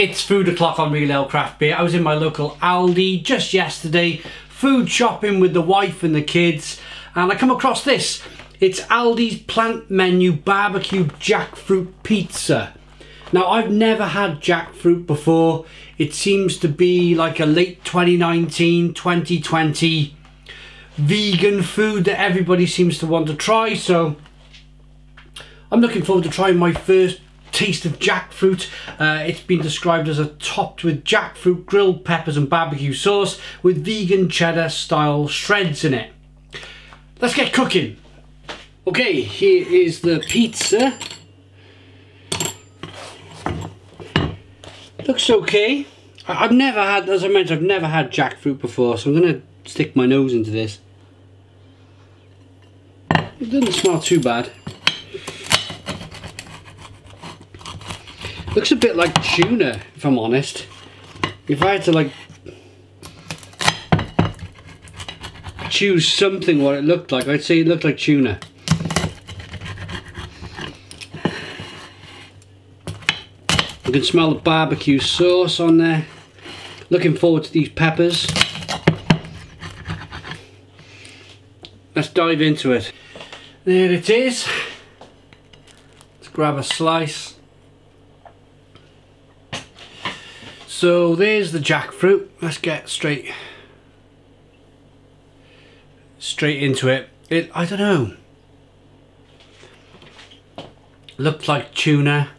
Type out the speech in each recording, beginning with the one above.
It's food o'clock on Real Ale Craft Beer. I was in my local Aldi just yesterday, food shopping with the wife and the kids, and I come across this. It's Aldi's plant menu BBQ Jackfruit pizza. Now, I've never had jackfruit before. It seems to be like a late 2019, 2020 vegan food that everybody seems to want to try, so I'm looking forward to trying my first taste of jackfruit. It's been described as a topped with jackfruit, grilled peppers and barbecue sauce with vegan cheddar style shreds in it. Let's get cooking. Okay, here is the pizza. Looks okay. I've never had, as I mentioned, I've never had jackfruit before, so I'm going to stick my nose into this. It doesn't smell too bad. Looks a bit like tuna, if I'm honest. If I had to like choose something what it looked like, I'd say it looked like tuna. You can smell the barbecue sauce on there. Looking forward to these peppers. Let's dive into it. There it is. Let's grab a slice. So there's the jackfruit. Let's get straight into it. I don't know. Looked like tuna.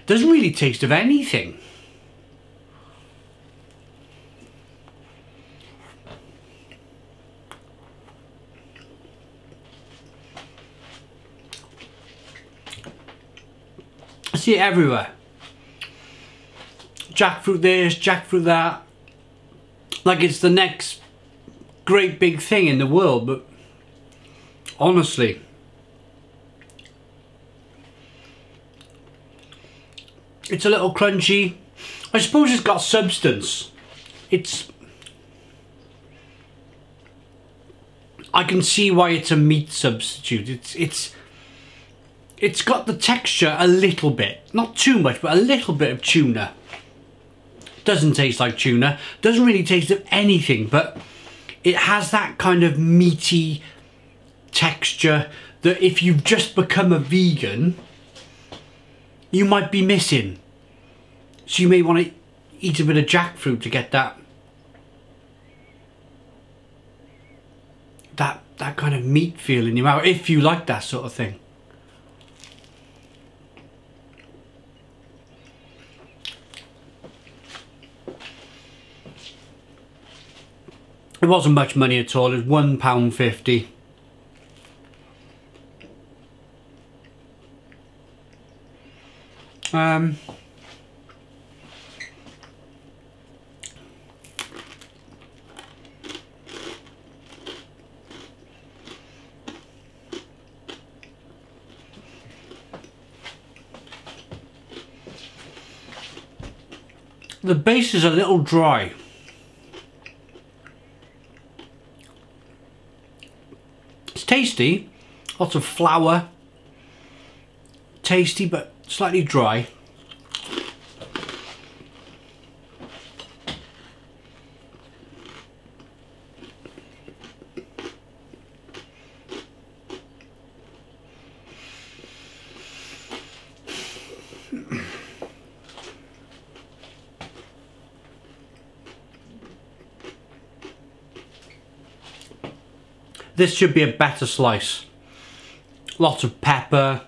Doesn't really taste of anything. I see it everywhere. Jackfruit this, jackfruit that. Like it's the next great big thing in the world, but honestly, it's a little crunchy. I suppose it's got substance. I can see why it's a meat substitute. It's got the texture a little bit, not too much, but a little bit of tuna. Doesn't taste like tuna, doesn't really taste of anything, but it has that kind of meaty texture that if you've just become a vegan, you might be missing. So you may want to eat a bit of jackfruit to get that kind of meat feel in your mouth, if you like that sort of thing. It wasn't much money at all. It was £1.50. The base is a little dry. It's tasty, lots of flour, tasty but slightly dry. This should be a better slice. Lots of pepper,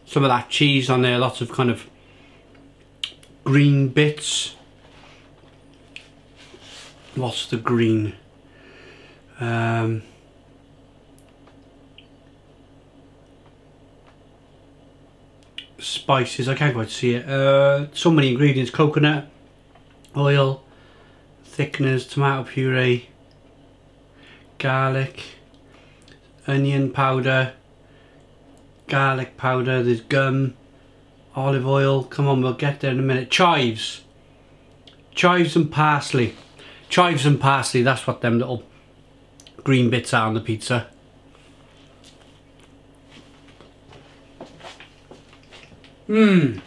some of that cheese on there, lots of kind of green bits. What's the green? Spices, I can't quite see it. So many ingredients: coconut oil, thickeners, tomato puree, garlic, onion powder, garlic powder, there's gum, olive oil, come on, we'll get there in a minute, chives, chives and parsley. Chives and parsley, that's what them little green bits are on the pizza. Mmm.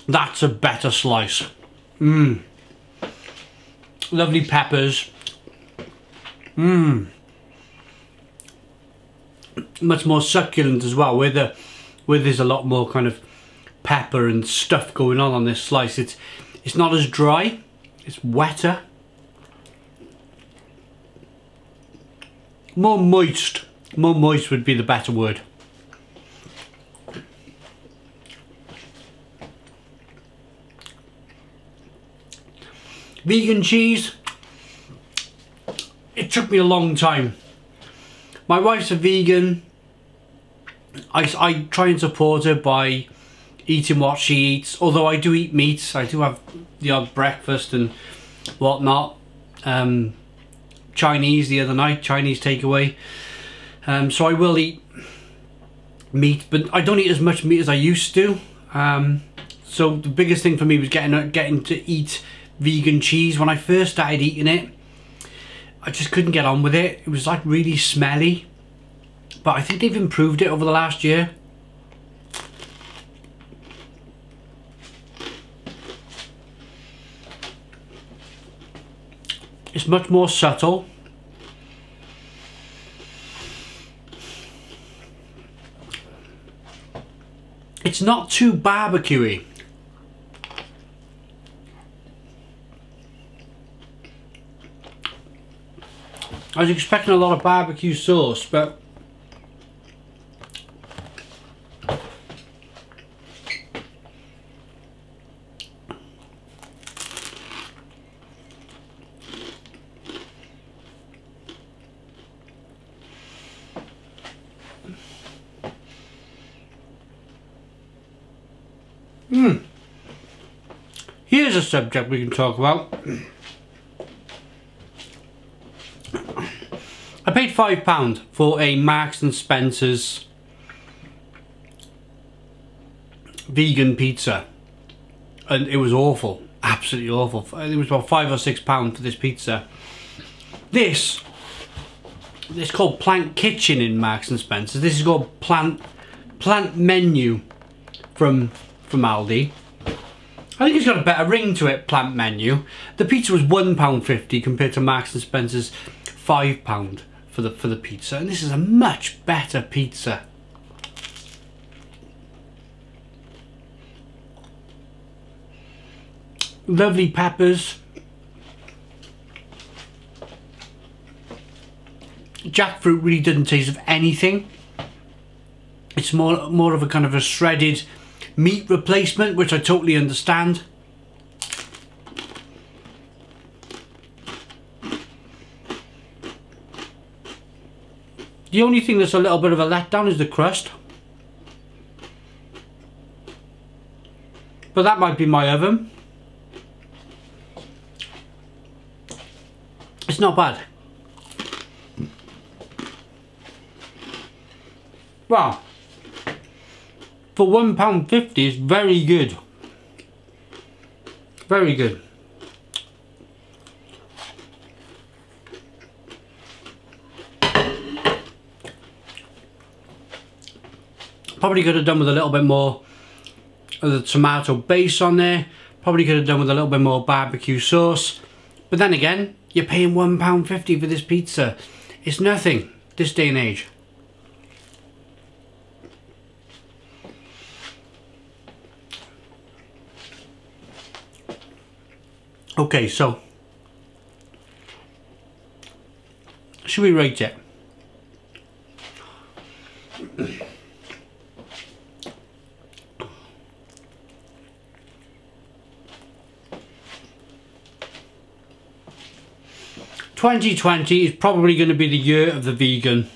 That's a better slice. Mmm. Lovely peppers. Mmm. Much more succulent as well, where there's a lot more kind of pepper and stuff going on this slice. It's not as dry, it's wetter. More moist. More moist would be the better word. Vegan cheese. It took me a long time. My wife's a vegan. I try and support her by eating what she eats. Although I do eat meats. I do have the odd breakfast and whatnot. Chinese the other night. Chinese takeaway. So I will eat meat. But I don't eat as much meat as I used to. So the biggest thing for me was getting to eat vegan cheese. When I first started eating it, I just couldn't get on with it. It was like really smelly, but I think they've improved it over the last year. It's much more subtle. It's not too barbecuey. I was expecting a lot of barbecue sauce, but here's a subject we can talk about. I paid £5 for a Marks and Spencer's vegan pizza, and it was awful, absolutely awful. It was about £5 or £6 for this pizza. This it's called Plant Kitchen in Marks and Spencer's. This is called Plant Menu from Aldi. I think it's got a better ring to it, Plant Menu. The pizza was £1.50 compared to Marks and Spencer's £5 for the pizza, and this is a much better pizza. Lovely peppers. Jackfruit really doesn't taste of anything. It's more of a kind of a shredded meat replacement, which I totally understand. The only thing that's a little bit of a letdown is the crust. But that might be my oven. It's not bad. Wow. For £1.50 it's very good. Very good. Probably could have done with a little bit more of the tomato base on there. Probably could have done with a little bit more barbecue sauce. But then again, you're paying £1.50 for this pizza. It's nothing this day and age. Okay, so should we rate it? ...2020 is probably going to be the year of the vegan.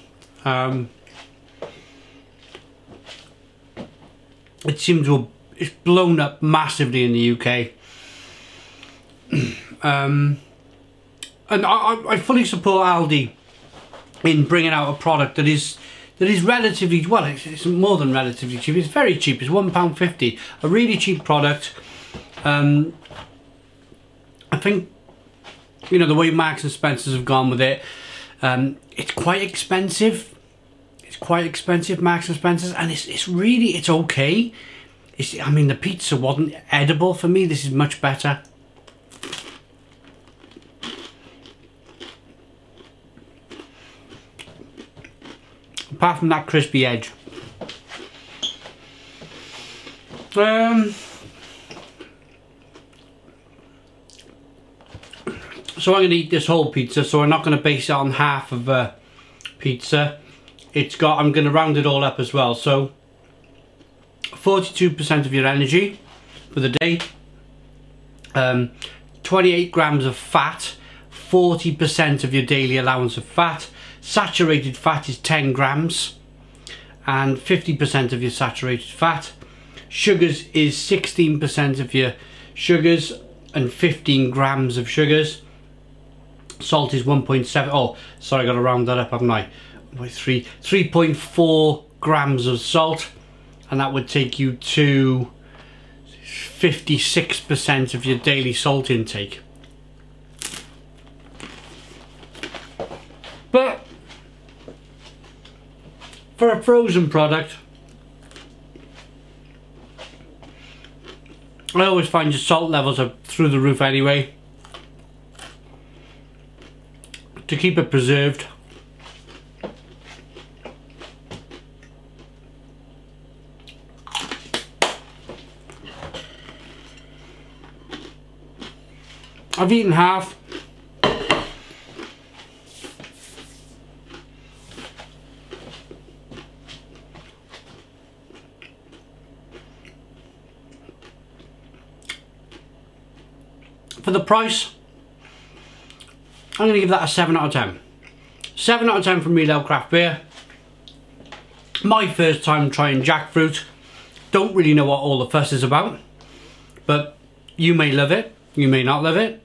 It seems to have, it's blown up massively in the UK. And I fully support Aldi in bringing out a product that is relatively, well, it's more than relatively cheap. It's very cheap. It's £1.50, a really cheap product. think, you know, the way Marks and Spencer's have gone with it, it's quite expensive. It's quite expensive, Marks and Spencer's, and it's really, it's okay. I mean, the pizza wasn't edible for me. This is much better. Apart from that crispy edge. So I'm going to eat this whole pizza, so we're not going to base it on half of a pizza. I'm going to round it all up as well. So 42% of your energy for the day, 28 grams of fat, 40% of your daily allowance of fat. Saturated fat is 10 grams and 50% of your saturated fat. Sugars is 16% of your sugars and 15 grams of sugars. Salt is 1.7, oh sorry, I got to round that up, haven't I? 3.4 grams of salt, and that would take you to 56% of your daily salt intake. But for a frozen product, I always find your salt levels are through the roof anyway. To keep it preserved, I've eaten half. For the price, I'm going to give that a 7 out of 10. 7 out of 10 from Real Ale Craft Beer. My first time trying jackfruit. Don't really know what all the fuss is about, but you may love it, you may not love it.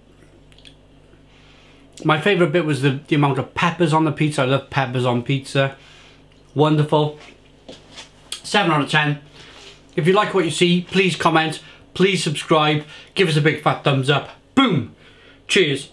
My favourite bit was the amount of peppers on the pizza. I love peppers on pizza. Wonderful. 7 out of 10. If you like what you see, please comment, please subscribe, give us a big fat thumbs up. Boom! Cheers.